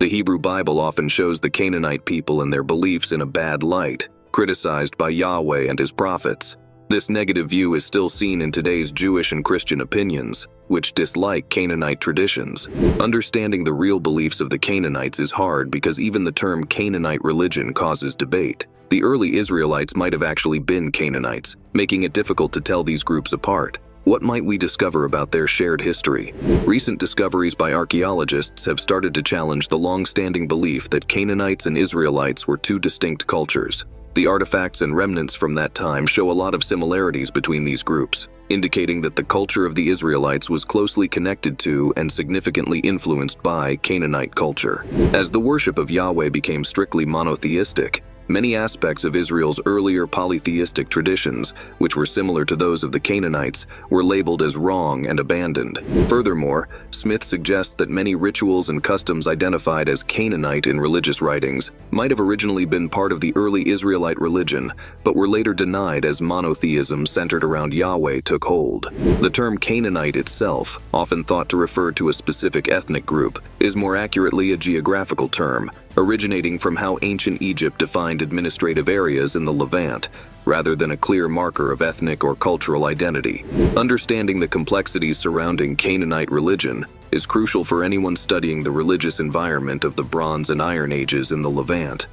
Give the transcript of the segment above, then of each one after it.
The Hebrew Bible often shows the Canaanite people and their beliefs in a bad light, criticized by Yahweh and his prophets. This negative view is still seen in today's Jewish and Christian opinions, which dislike Canaanite traditions. Understanding the real beliefs of the Canaanites is hard because even the term Canaanite religion causes debate. The early Israelites might have actually been Canaanites, making it difficult to tell these groups apart. What might we discover about their shared history? Recent discoveries by archaeologists have started to challenge the long-standing belief that Canaanites and Israelites were two distinct cultures. The artifacts and remnants from that time show a lot of similarities between these groups, indicating that the culture of the Israelites was closely connected to and significantly influenced by Canaanite culture. As the worship of Yahweh became strictly monotheistic, many aspects of Israel's earlier polytheistic traditions, which were similar to those of the Canaanites, were labeled as wrong and abandoned. Furthermore, Smith suggests that many rituals and customs identified as Canaanite in religious writings might have originally been part of the early Israelite religion, but were later denied as monotheism centered around Yahweh took hold. The term Canaanite itself, often thought to refer to a specific ethnic group, is more accurately a geographical term, originating from how ancient Egypt defined administrative areas in the Levant, rather than a clear marker of ethnic or cultural identity. Understanding the complexities surrounding Canaanite religion is crucial for anyone studying the religious environment of the Bronze and Iron Ages in the Levant.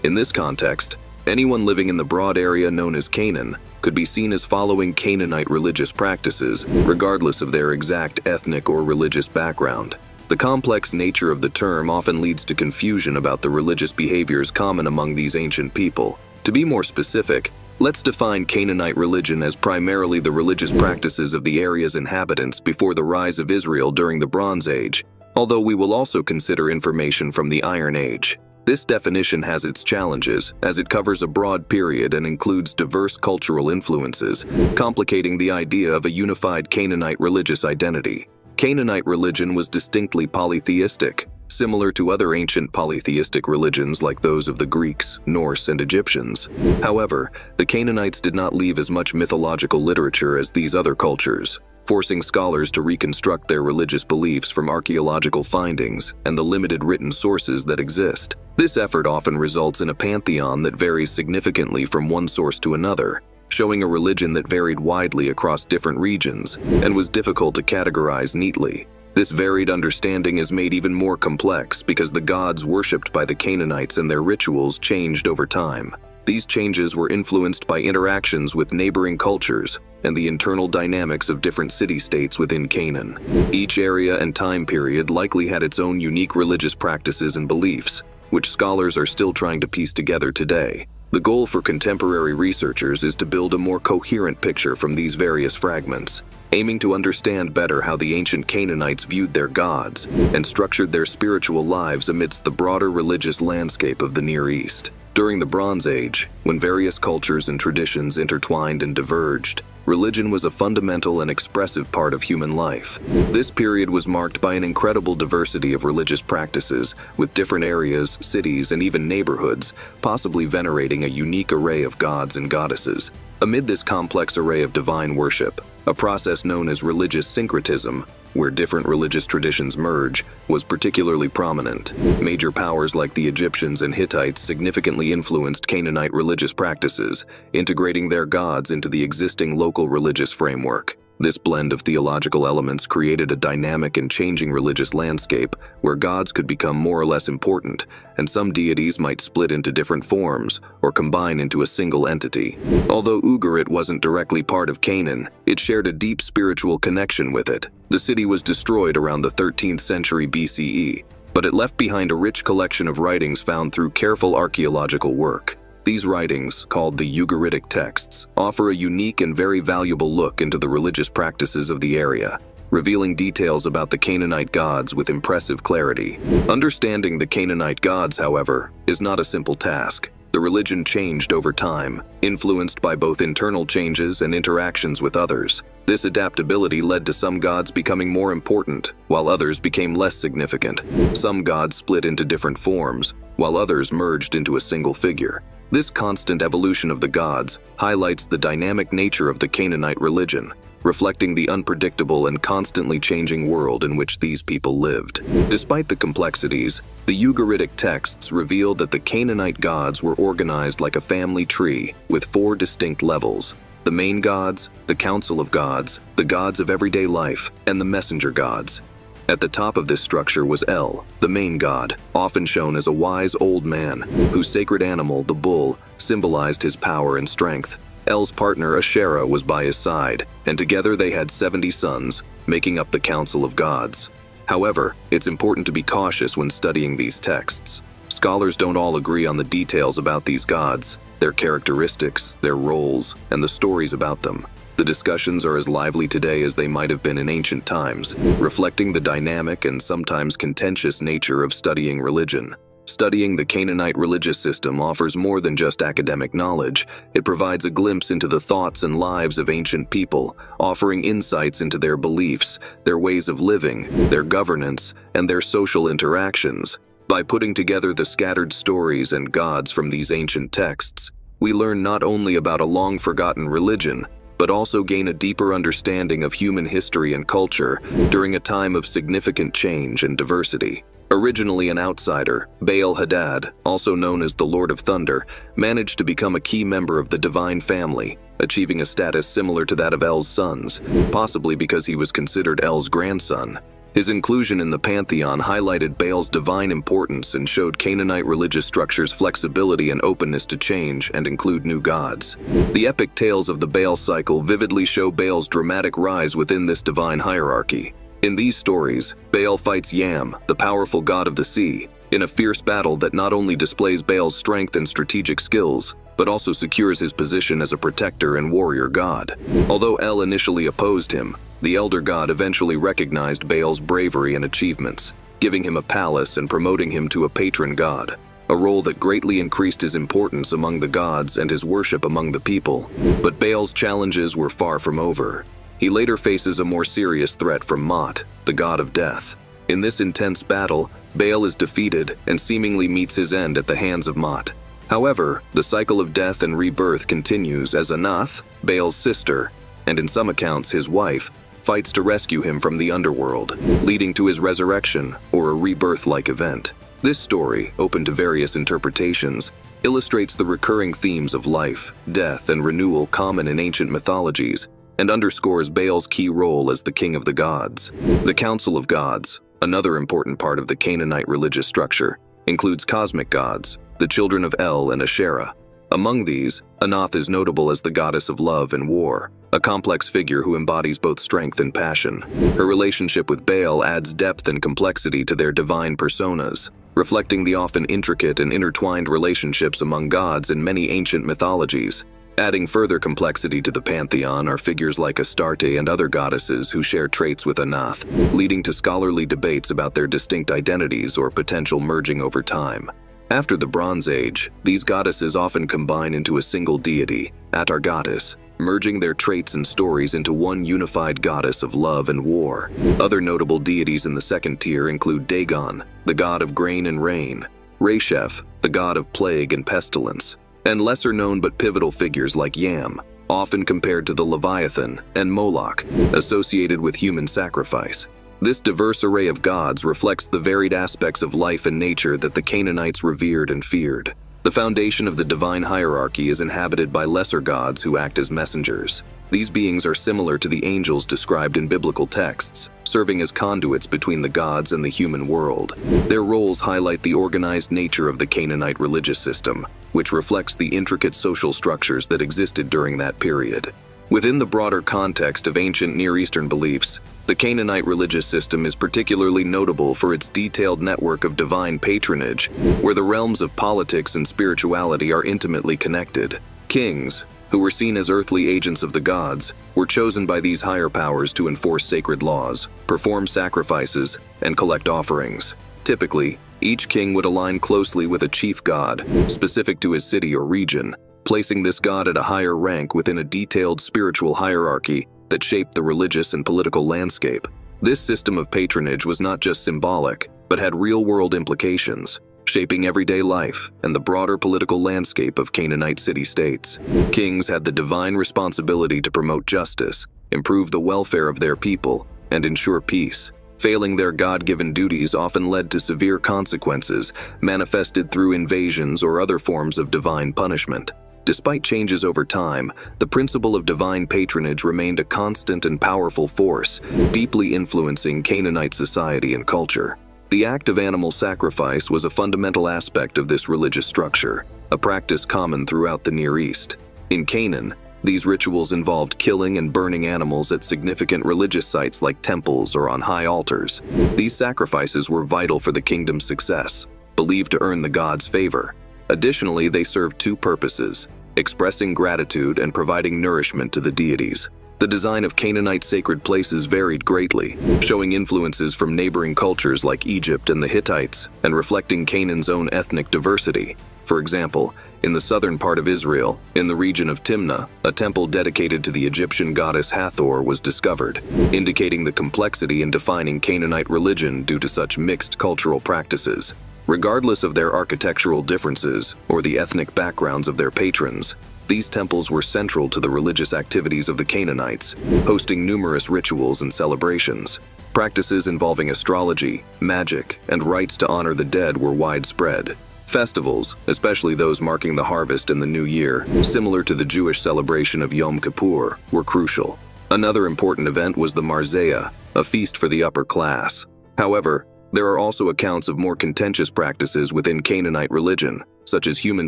In this context, anyone living in the broad area known as Canaan could be seen as following Canaanite religious practices, regardless of their exact ethnic or religious background. The complex nature of the term often leads to confusion about the religious behaviors common among these ancient people. To be more specific, let's define Canaanite religion as primarily the religious practices of the area's inhabitants before the rise of Israel during the Bronze Age, although we will also consider information from the Iron Age. This definition has its challenges, as it covers a broad period and includes diverse cultural influences, complicating the idea of a unified Canaanite religious identity. Canaanite religion was distinctly polytheistic, similar to other ancient polytheistic religions like those of the Greeks, Norse, and Egyptians. However, the Canaanites did not leave as much mythological literature as these other cultures, forcing scholars to reconstruct their religious beliefs from archaeological findings and the limited written sources that exist. This effort often results in a pantheon that varies significantly from one source to another, showing a religion that varied widely across different regions and was difficult to categorize neatly. This varied understanding is made even more complex because the gods worshipped by the Canaanites and their rituals changed over time. These changes were influenced by interactions with neighboring cultures and the internal dynamics of different city-states within Canaan. Each area and time period likely had its own unique religious practices and beliefs, which scholars are still trying to piece together today. The goal for contemporary researchers is to build a more coherent picture from these various fragments, aiming to understand better how the ancient Canaanites viewed their gods and structured their spiritual lives amidst the broader religious landscape of the Near East. During the Bronze Age, when various cultures and traditions intertwined and diverged, religion was a fundamental and expressive part of human life. This period was marked by an incredible diversity of religious practices, with different areas, cities, and even neighborhoods possibly venerating a unique array of gods and goddesses. Amid this complex array of divine worship, a process known as religious syncretism, where different religious traditions merge, was particularly prominent. Major powers like the Egyptians and Hittites significantly influenced Canaanite religious practices, integrating their gods into the existing local religious framework. This blend of theological elements created a dynamic and changing religious landscape where gods could become more or less important, and some deities might split into different forms or combine into a single entity. Although Ugarit wasn't directly part of Canaan, it shared a deep spiritual connection with it. The city was destroyed around the 13th century BCE, but it left behind a rich collection of writings found through careful archaeological work. These writings, called the Ugaritic texts, offer a unique and very valuable look into the religious practices of the area, revealing details about the Canaanite gods with impressive clarity. Understanding the Canaanite gods, however, is not a simple task. The religion changed over time, influenced by both internal changes and interactions with others. This adaptability led to some gods becoming more important, while others became less significant. Some gods split into different forms, while others merged into a single figure. This constant evolution of the gods highlights the dynamic nature of the Canaanite religion. reflecting the unpredictable and constantly changing world in which these people lived. Despite the complexities, the Ugaritic texts reveal that the Canaanite gods were organized like a family tree with 4 distinct levels: the main gods, the council of gods, the gods of everyday life, and the messenger gods. At the top of this structure was El, the main god, often shown as a wise old man, whose sacred animal, the bull, symbolized his power and strength. El's partner Asherah was by his side, and together they had 70 sons, making up the Council of Gods. However, it's important to be cautious when studying these texts. Scholars don't all agree on the details about these gods, their characteristics, their roles, and the stories about them. The discussions are as lively today as they might have been in ancient times, reflecting the dynamic and sometimes contentious nature of studying religion. Studying the Canaanite religious system offers more than just academic knowledge. It provides a glimpse into the thoughts and lives of ancient people, offering insights into their beliefs, their ways of living, their governance, and their social interactions. By putting together the scattered stories and gods from these ancient texts, we learn not only about a long-forgotten religion, but also gain a deeper understanding of human history and culture during a time of significant change and diversity. Originally an outsider, Baal-Hadad, also known as the Lord of Thunder, managed to become a key member of the divine family, achieving a status similar to that of El's sons, possibly because he was considered El's grandson. His inclusion in the pantheon highlighted Baal's divine importance and showed Canaanite religious structures' flexibility and openness to change and include new gods. The epic tales of the Baal cycle vividly show Baal's dramatic rise within this divine hierarchy. In these stories, Baal fights Yam, the powerful god of the sea, in a fierce battle that not only displays Baal's strength and strategic skills, but also secures his position as a protector and warrior god. Although El initially opposed him, the elder god eventually recognized Baal's bravery and achievements, giving him a palace and promoting him to a patron god, a role that greatly increased his importance among the gods and his worship among the people. But Baal's challenges were far from over. He later faces a more serious threat from Mot, the god of death. In this intense battle, Baal is defeated and seemingly meets his end at the hands of Mot. However, the cycle of death and rebirth continues as Anath, Baal's sister, and in some accounts his wife, fights to rescue him from the underworld, leading to his resurrection or a rebirth-like event. This story, open to various interpretations, illustrates the recurring themes of life, death, and renewal common in ancient mythologies, and underscores Baal's key role as the king of the gods. The Council of Gods, another important part of the Canaanite religious structure, includes cosmic gods, the children of El and Asherah. Among these, Anath is notable as the goddess of love and war, a complex figure who embodies both strength and passion. Her relationship with Baal adds depth and complexity to their divine personas, reflecting the often intricate and intertwined relationships among gods in many ancient mythologies. Adding further complexity to the pantheon are figures like Astarte and other goddesses who share traits with Anath, leading to scholarly debates about their distinct identities or potential merging over time. After the Bronze Age, these goddesses often combine into a single deity, Atargatis, merging their traits and stories into one unified goddess of love and war. Other notable deities in the second tier include Dagon, the god of grain and rain, Resheph, the god of plague and pestilence, and lesser-known but pivotal figures like Yam, often compared to the Leviathan, and Moloch, associated with human sacrifice. This diverse array of gods reflects the varied aspects of life and nature that the Canaanites revered and feared. The foundation of the divine hierarchy is inhabited by lesser gods who act as messengers. These beings are similar to the angels described in biblical texts, serving as conduits between the gods and the human world. Their roles highlight the organized nature of the Canaanite religious system, which reflects the intricate social structures that existed during that period. Within the broader context of ancient Near Eastern beliefs, the Canaanite religious system is particularly notable for its detailed network of divine patronage, where the realms of politics and spirituality are intimately connected. Kings, who were seen as earthly agents of the gods, were chosen by these higher powers to enforce sacred laws, perform sacrifices, and collect offerings. Typically, each king would align closely with a chief god, specific to his city or region, placing this god at a higher rank within a detailed spiritual hierarchy that shaped the religious and political landscape. This system of patronage was not just symbolic, but had real-world implications, shaping everyday life and the broader political landscape of Canaanite city-states. Kings had the divine responsibility to promote justice, improve the welfare of their people, and ensure peace. Failing their God-given duties often led to severe consequences, manifested through invasions or other forms of divine punishment. Despite changes over time, the principle of divine patronage remained a constant and powerful force, deeply influencing Canaanite society and culture. The act of animal sacrifice was a fundamental aspect of this religious structure, a practice common throughout the Near East. In Canaan, these rituals involved killing and burning animals at significant religious sites like temples or on high altars. These sacrifices were vital for the kingdom's success, believed to earn the gods' favor. Additionally, they served two purposes: expressing gratitude and providing nourishment to the deities. The design of Canaanite sacred places varied greatly, showing influences from neighboring cultures like Egypt and the Hittites, and reflecting Canaan's own ethnic diversity. For example, in the southern part of Israel, in the region of Timnah, a temple dedicated to the Egyptian goddess Hathor was discovered, indicating the complexity in defining Canaanite religion due to such mixed cultural practices. Regardless of their architectural differences or the ethnic backgrounds of their patrons, these temples were central to the religious activities of the Canaanites, hosting numerous rituals and celebrations. Practices involving astrology, magic, and rites to honor the dead were widespread. Festivals, especially those marking the harvest and the new year, similar to the Jewish celebration of Yom Kippur, were crucial. Another important event was the Marzea, a feast for the upper class. However, there are also accounts of more contentious practices within Canaanite religion, such as human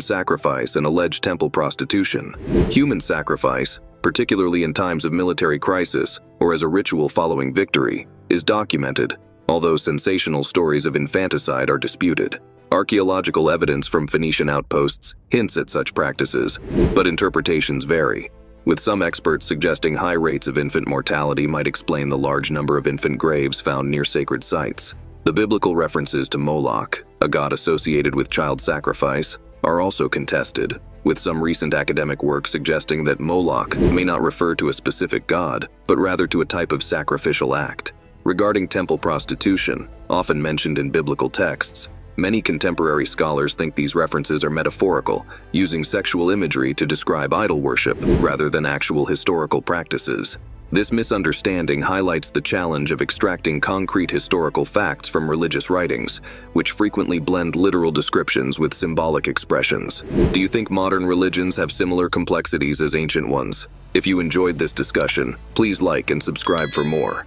sacrifice and alleged temple prostitution. Human sacrifice, particularly in times of military crisis or as a ritual following victory, is documented, although sensational stories of infanticide are disputed. Archaeological evidence from Phoenician outposts hints at such practices, but interpretations vary, with some experts suggesting high rates of infant mortality might explain the large number of infant graves found near sacred sites. The biblical references to Moloch, a god associated with child sacrifice, are also contested, with some recent academic work suggesting that Moloch may not refer to a specific god, but rather to a type of sacrificial act. Regarding temple prostitution, often mentioned in biblical texts, many contemporary scholars think these references are metaphorical, using sexual imagery to describe idol worship rather than actual historical practices. This misunderstanding highlights the challenge of extracting concrete historical facts from religious writings, which frequently blend literal descriptions with symbolic expressions. Do you think modern religions have similar complexities as ancient ones? If you enjoyed this discussion, please like and subscribe for more.